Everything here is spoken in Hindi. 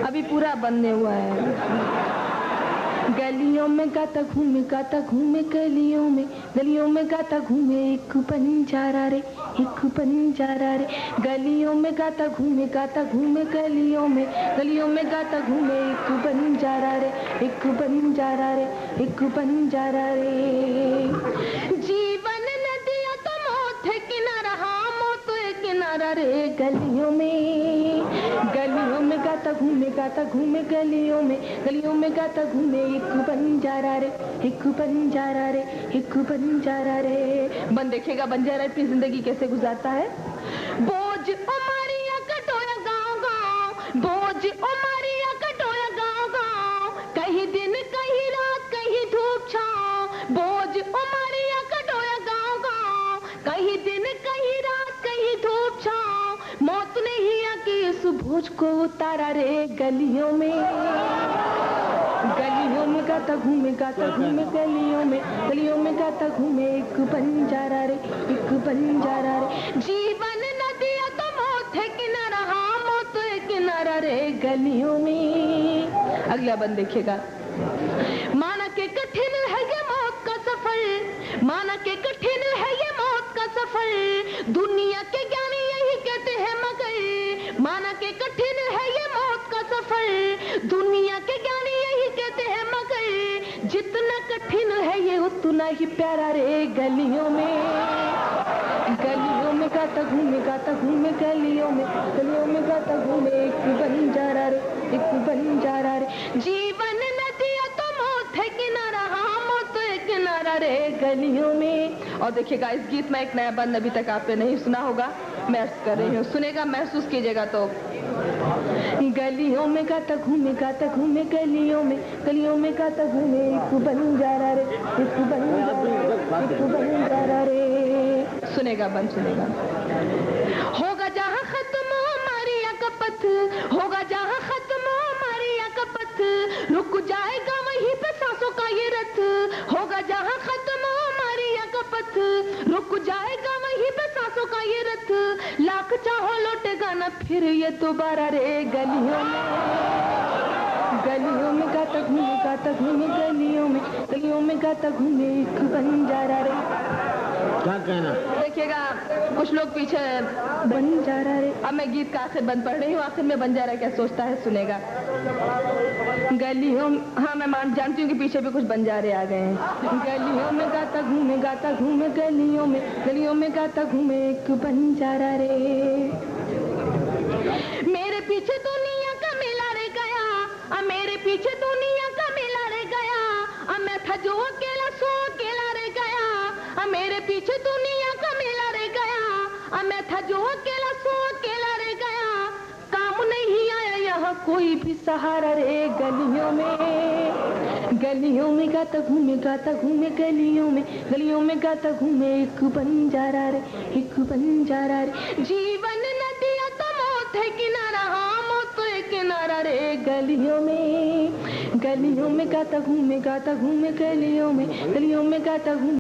अभी पूरा बनने हुआ है। गलियों में गाता घूमे गलियों में गाता घूमे एक बंजारा रे, एक बंजारा रे। गलियों में गाता घूमे गलियों में गाता घूमे एक बंजारा रे, एक बंजारा रे, एक बंजारा रे। जीवन नदिया तो मौत है किनारा, हाँ मौत है किनारा रे। गलियों में गाता घूमे गलियों में गाता घूमे एक बंजारा रे, एक बंजारा रे, एक बंजारा रे। बन देखेगा बंजारा अपनी जिंदगी कैसे गुजारता है। बोझ उमरिया कटोरा गाँव गाँव, बोझ उमरिया कटोरा गाँव गाँव, कहीं दिन कहीं रात कहीं धूप छाँव। बोझ उमरिया कटोरा गाँव गाँव, कहीं दिन कहीं रात कहीं धूप छाँव। मौत ने ही आके इस बोझ को उतारा रे। गलियों में गाता घूमे गलियों में गाता घूमे एक बंजारा रे, एक बंजारा रे। जीवन नदिया तो मौत है किनारा, हाँ मौत है किनारा रे। गलियों में अगला बंद देखिएगा। माना के कठिन है ये मौत का सफर, माना के कठिन है ये मौत का सफर, दुनिया के ज्ञानी यही कहते हैं मगर। माना के कठिन है ये मौत का सफर, दुनिया के ज्ञानी यही कहते हैं मगर। जितना कठिन है ये उतना ही प्यारा रे। गलियों में गाता घूमे गलियों में गाता घूमे एक बंजारा रे, एक बंजारा रे। जीवन नदिया तो मौत है किनारा, हाँ मौत है किनारा रे। गलियों में। और देखिएगा इस गीत में एक नया बंद अभी तक आपने नहीं सुना होगा, मैं अर्ज कर रही हूँ, सुनेगा महसूस कीजिएगा। तो गलियों में गाता घूमे गलियों में गाता घूमे एक बंजारा रे, एक बंजारा रे। सुनेगा बंद सुनेगा। होगा जहाँ खत्म मारिया का पथ, होगा जहाँ खत्म मारिया का पथ, रुक जाएगा वहीं पे सांसों का ये रथ। होगा जहाँ खत्म मारिया का पथ, रुक जाएगा वहीं पे सांसों का ये रथ। लाख चाहो लौटेगा ना फिर ये दोबारा रे। गलियों में गाता घूमे गलियों में गाता घूमे एक बंजारा रे। क्या कहना देखिएगा कुछ लोग पीछे बंजारा रे। अब मैं गीत का आखिर बंद पढ़ रही हूँ, आखिर में बंजारा क्या सोचता है सुनेगा। गलियों, हाँ मैं जानती हूँ कि पीछे भी कुछ बंजारे आ गए हैं। गलियों में गाता घूमे गलियों में गाता घूमे एक बंजारा रे। मेरे पीछे दुनिया का मेला रे गया, मेरे पीछे दुनिया का मेला रे गया। मैं था जो अकेला सो अकेला रे गया। मेरे पीछे दुनिया का मेला रे गया। मैं था जो अकेला सो अकेला रे गया। काम नहीं आया यहाँ कोई भी सहारा रे। गलियों में गाता घूमे गलियों में गाता घूमे एक बंजारा रे, एक बंजारा रे। जीवन नदिया तो मौत है किनारा, हाँ मौत है किनारा रे। गलियों में गाता घूमे गलियों में गाता घूमे